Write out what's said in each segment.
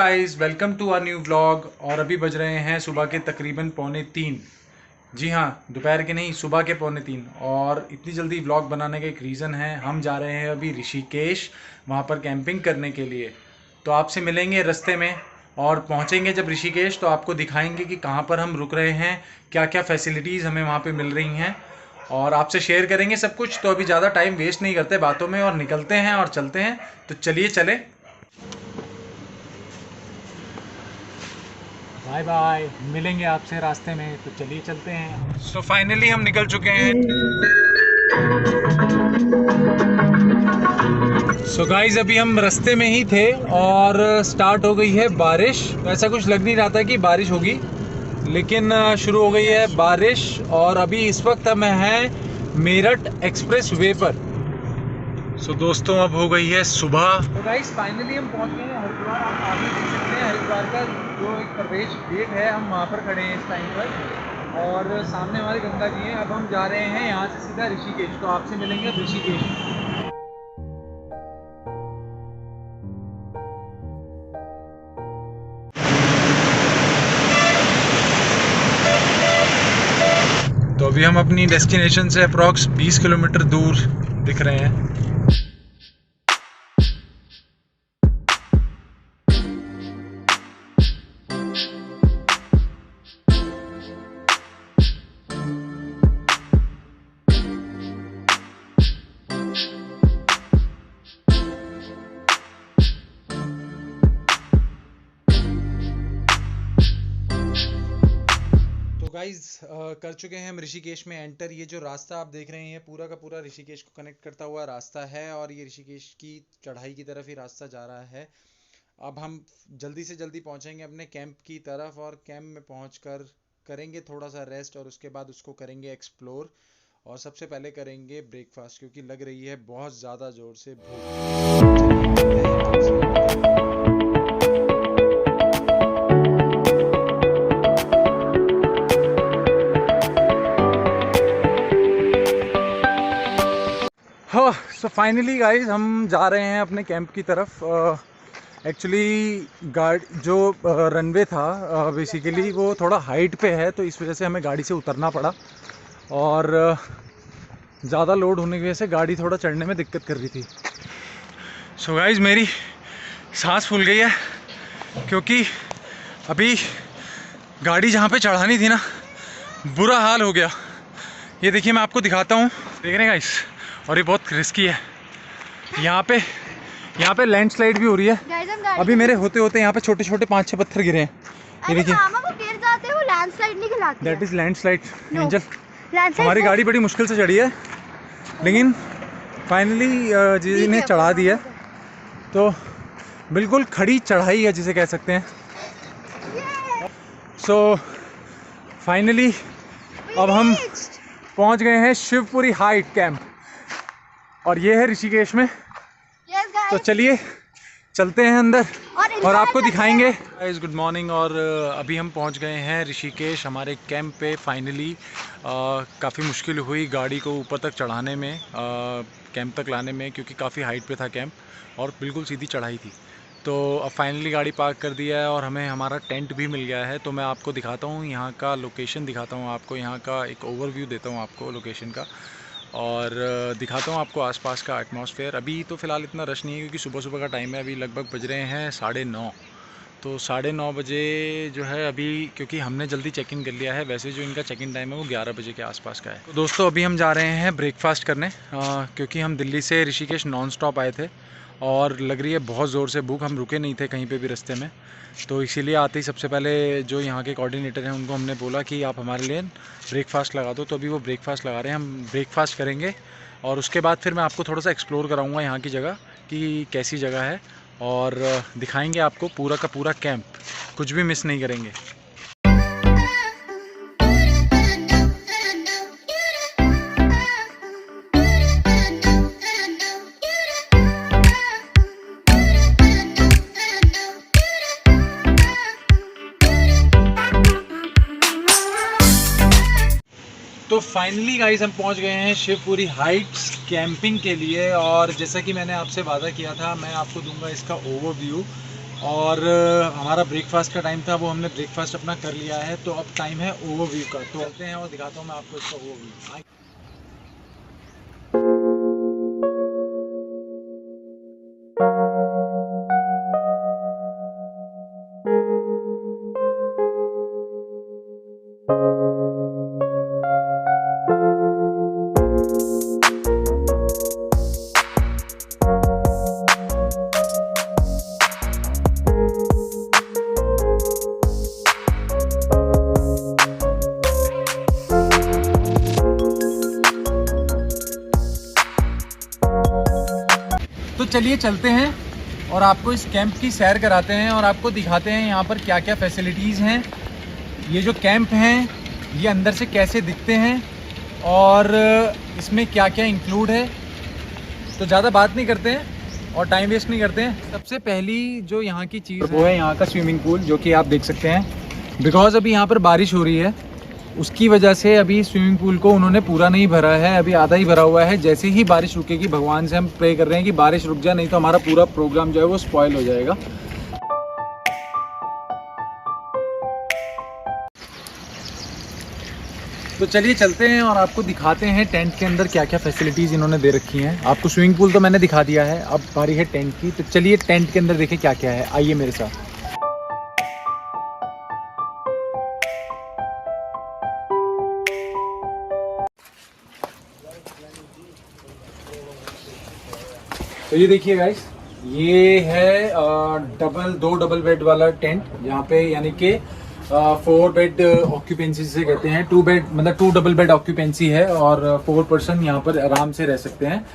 Guys, welcome to our new vlog. और अभी बज रहे हैं सुबह के तकरीबन 2:45। जी हाँ, दोपहर के नहीं, सुबह के 2:45। और इतनी जल्दी व्लॉग बनाने का एक रीज़न है, हम जा रहे हैं अभी ऋषिकेश, वहाँ पर कैंपिंग करने के लिए। तो आपसे मिलेंगे रास्ते में, और पहुँचेंगे जब ऋषिकेश तो आपको दिखाएंगे कि कहाँ पर हम रुक रहे हैं, क्या क्या फैसिलिटीज़ हमें वहाँ पर मिल रही हैं, और आपसे शेयर करेंगे सब कुछ। तो अभी ज़्यादा टाइम वेस्ट नहीं करते बातों में और निकलते हैं और चलते हैं। तो चलिए चले। बाय बाय, मिलेंगे आपसे रास्ते में। तो चलिए चलते हैं। सो फाइनली हम निकल चुके हैं। सो गाइज, अभी हम रास्ते में ही थे और स्टार्ट हो गई है बारिश। ऐसा कुछ लग नहीं रहा था कि बारिश होगी, लेकिन शुरू हो गई है बारिश। और अभी इस वक्त हम हैं मेरठ एक्सप्रेस वे पर। सो दोस्तों, अब हो गई है सुबह। तो गाइस, फाइनली हम पहुंच गए हैं हरिद्वार। आप आगे देख सकते हैं हरिद्वार का जो एक प्रवेश गेट है, हम वहां पर खड़े हैं इस टाइम पर। और सामने हमारे गंगा जी हैं। अब हम जा रहे हैं यहाँ से सीधा ऋषिकेश। तो आपसे मिलेंगे ऋषिकेश। तो अभी हम अपनी डेस्टिनेशन से अप्रॉक्स 20 किलोमीटर दूर दिख रहे हैं। गाइज, कर चुके हैं हम ऋषिकेश में एंटर। ये जो रास्ता आप देख रहे हैं पूरा का पूरा ऋषिकेश को कनेक्ट करता हुआ रास्ता है, और ये ऋषिकेश की चढ़ाई की तरफ ही रास्ता जा रहा है। अब हम जल्दी से जल्दी पहुंचेंगे अपने कैंप की तरफ, और कैंप में पहुंचकर करेंगे थोड़ा सा रेस्ट, और उसके बाद उसको करेंगे एक्सप्लोर। और सबसे पहले करेंगे ब्रेकफास्ट, क्योंकि लग रही है बहुत ज़्यादा ज़ोर से भूख। हाँ, सो फाइनली गाइज, हम जा रहे हैं अपने कैंप की तरफ। एक्चुअली गाड़ी जो रनवे था बेसिकली वो थोड़ा हाइट पे है, तो इस वजह से हमें गाड़ी से उतरना पड़ा। और ज़्यादा लोड होने की वजह से गाड़ी थोड़ा चढ़ने में दिक्कत कर रही थी। सो गाइज, मेरी सांस फूल गई है, क्योंकि अभी गाड़ी जहाँ पे चढ़ानी थी ना, बुरा हाल हो गया। ये देखिए, मैं आपको दिखाता हूँ, देख रहे हैं गाइस। और ये बहुत रिस्की है। यहाँ पे लैंडस्लाइड भी हो रही है। अभी मेरे होते होते यहाँ पे छोटे छोटे 5-6 पत्थर गिरे हैं। ये देखिए, वो गिर जाते हैं, वो लैंडस्लाइड नहीं कहलाती। That is landslide angel. हमारी गाड़ी बड़ी मुश्किल से चढ़ी है, लेकिन फाइनली जी ने चढ़ा दी है। तो बिल्कुल खड़ी चढ़ाई है जिसे कह सकते हैं। सो फाइनली अब हम पहुंच गए हैं शिवपुरी हाइट कैंप, और ये है ऋषिकेश में। तो चलिए चलते हैं अंदर और आपको दिखाएंगे। Guys, good morning. और अभी हम पहुंच गए हैं ऋषिकेश, हमारे कैंप पे फाइनली। काफ़ी मुश्किल हुई गाड़ी को ऊपर तक चढ़ाने में, कैंप तक लाने में, क्योंकि काफ़ी हाइट पे था कैंप और बिल्कुल सीधी चढ़ाई थी। तो अब फाइनली गाड़ी पार्क कर दिया है और हमें हमारा टेंट भी मिल गया है। तो मैं आपको दिखाता हूँ यहाँ का लोकेशन, दिखाता हूँ आपको यहाँ का एक ओवरव्यू देता हूँ आपको लोकेशन का, और दिखाता हूँ आपको आसपास का एटमॉस्फेयर। अभी तो फ़िलहाल इतना रश नहीं है, क्योंकि सुबह सुबह का टाइम है। अभी लगभग बज रहे हैं 9:30। तो 9:30 बजे जो है अभी, क्योंकि हमने जल्दी चेक इन कर लिया है। वैसे जो इनका चेक इन टाइम है वो 11 बजे के आसपास का है। तो दोस्तों, अभी हम जा रहे हैं ब्रेकफास्ट करने, क्योंकि हम दिल्ली से ऋषिकेश नॉन स्टॉप आए थे और लग रही है बहुत ज़ोर से भूख। हम रुके नहीं थे कहीं पे भी रास्ते में, तो इसीलिए आते ही सबसे पहले जो यहाँ के कोऑर्डिनेटर हैं उनको हमने बोला कि आप हमारे लिए ब्रेकफास्ट लगा दो। तो अभी वो ब्रेकफास्ट लगा रहे हैं, हम ब्रेकफास्ट करेंगे और उसके बाद फिर मैं आपको थोड़ा सा एक्सप्लोर कराऊँगा यहाँ की जगह कि कैसी जगह है, और दिखाएंगे आपको पूरा का पूरा कैंप, कुछ भी मिस नहीं करेंगे। तो फाइनली गाइस, हम पहुंच गए हैं शिवपुरी हाइट्स कैंपिंग के लिए। और जैसा कि मैंने आपसे वादा किया था, मैं आपको दूंगा इसका ओवरव्यू और हमारा ब्रेकफास्ट का टाइम था, वो हमने ब्रेकफास्ट अपना कर लिया है। तो अब टाइम है ओवरव्यू का, तो चलते हैं और दिखाता हूँ मैं आपको इसका ओवरव्यू। तो चलिए चलते हैं और आपको इस कैंप की सैर कराते हैं और आपको दिखाते हैं यहाँ पर क्या क्या फैसिलिटीज़ हैं। ये जो कैंप हैं ये अंदर से कैसे दिखते हैं और इसमें क्या क्या इंक्लूड है। तो ज़्यादा बात नहीं करते हैं और टाइम वेस्ट नहीं करते हैं। सबसे पहली जो यहाँ की चीज़ वो है यहाँ का स्विमिंग पूल, जो कि आप देख सकते हैं। बिकॉज़ अभी यहाँ पर बारिश हो रही है, उसकी वजह से अभी स्विमिंग पूल को उन्होंने पूरा नहीं भरा है, अभी आधा ही भरा हुआ है। जैसे ही बारिश रुकेगी, भगवान से हम प्रे कर रहे हैं कि बारिश रुक जाए, नहीं तो हमारा पूरा प्रोग्राम जो है वो स्पॉइल हो जाएगा। तो चलिए चलते हैं और आपको दिखाते हैं टेंट के अंदर क्या क्या फैसिलिटीज़ इन्होंने दे रखी हैं। आपको स्विमिंग पूल तो मैंने दिखा दिया है, अब बारी है टेंट की। तो चलिए टेंट के अंदर देखें क्या क्या है, आइए मेरे साथ। तो ये देखिए गाइस, ये है दो डबल बेड वाला टेंट, जहाँ पे यानी कि 4 बेड ऑक्यूपेंसी से कहते हैं। 2 बेड मतलब 2 डबल बेड ऑक्यूपेंसी है और 4 पर्सन यहाँ पर आराम से रह सकते हैं।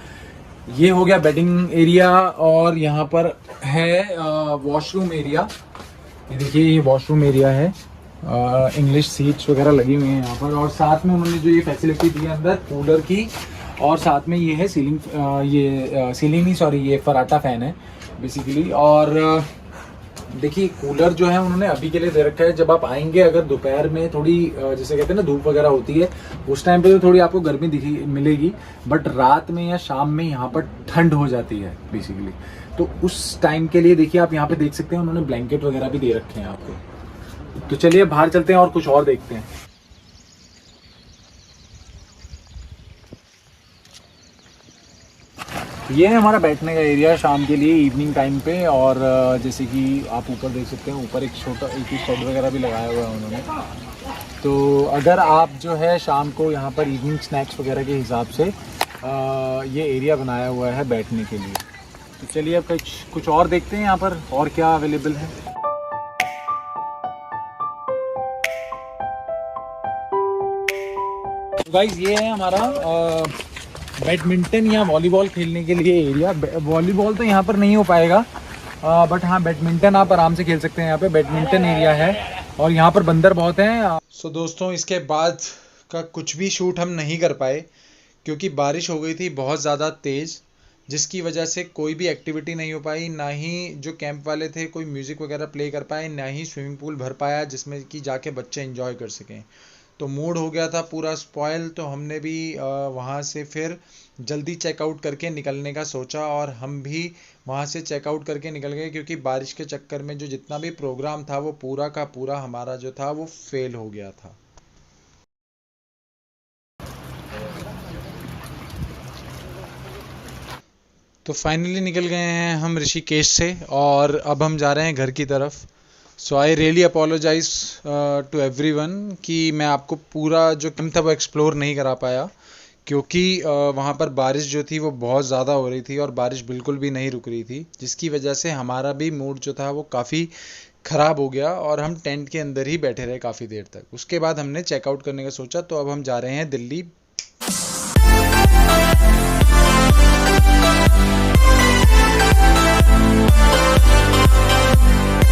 ये हो गया बेडिंग एरिया और यहाँ पर है वॉशरूम एरिया। ये देखिए ये वॉशरूम एरिया है, इंग्लिश सीट्स वगैरह लगी हुई हैं यहाँ पर। और साथ में उन्होंने जो ये फैसिलिटी दी है अंदर कूलर की, और साथ में ये है सीलिंग, सीलिंग नहीं सॉरी, ये फराटा फैन है बेसिकली। और देखिए कूलर जो है उन्होंने अभी के लिए दे रखा है। जब आप आएंगे, अगर दोपहर में थोड़ी जैसे कहते हैं ना धूप वगैरह होती है, उस टाइम पे तो थोड़ी आपको गर्मी दिखी मिलेगी, बट रात में या शाम में यहाँ पर ठंड हो जाती है बेसिकली। तो उस टाइम के लिए देखिए आप यहाँ पे देख सकते हैं उन्होंने ब्लैंकेट वगैरह भी दे रखे हैं आपको। तो चलिए बाहर चलते हैं और कुछ और देखते हैं। ये है हमारा बैठने का एरिया शाम के लिए, इवनिंग टाइम पे। और जैसे कि आप ऊपर देख सकते हैं, ऊपर एक छोटा एक शेड वगैरह भी लगाया हुआ है उन्होंने। तो अगर आप जो है शाम को यहाँ पर इवनिंग स्नैक्स वगैरह के हिसाब से ये एरिया बनाया हुआ है बैठने के लिए। तो चलिए अब कुछ और देखते हैं यहाँ पर और क्या अवेलेबल है। तो गाइस ये है हमारा बैडमिंटन या वॉलीबॉल खेलने के लिए एरिया। वॉलीबॉल तो यहाँ पर नहीं हो पाएगा, बट हाँ बैडमिंटन आप आराम से खेल सकते हैं। यहाँ पे बैडमिंटन एरिया है और यहाँ पर बंदर बहुत हैं। सो दोस्तों, इसके बाद का कुछ भी शूट हम नहीं कर पाए क्योंकि बारिश हो गई थी बहुत ज़्यादा तेज़, जिसकी वजह से कोई भी एक्टिविटी नहीं हो पाई। ना ही जो कैंप वाले थे कोई म्यूज़िक वगैरह प्ले कर पाए, ना ही स्विमिंग पूल भर पाया जिसमें कि जाके बच्चे एंजॉय कर सकें। तो मूड हो गया था पूरा स्पॉइल। तो हमने भी वहाँ से फिर जल्दी चेकआउट करके निकलने का सोचा और हम भी वहाँ से चेकआउट करके निकल गए, क्योंकि बारिश के चक्कर में जो जितना भी प्रोग्राम था वो पूरा का पूरा हमारा जो था वो फेल हो गया था। तो फाइनली निकल गए हैं हम ऋषिकेश से और अब हम जा रहे हैं घर की तरफ। So I really apologise to everyone कि मैं आपको पूरा जो कैंप था वो एक्सप्लोर नहीं करा पाया, क्योंकि वहाँ पर बारिश जो थी वो बहुत ज़्यादा हो रही थी और बारिश बिल्कुल भी नहीं रुक रही थी, जिसकी वजह से हमारा भी मूड जो था वो काफ़ी ख़राब हो गया और हम टेंट के अंदर ही बैठे रहे काफ़ी देर तक। उसके बाद हमने चेकआउट करने का सोचा। तो अब हम जा रहे हैं दिल्ली।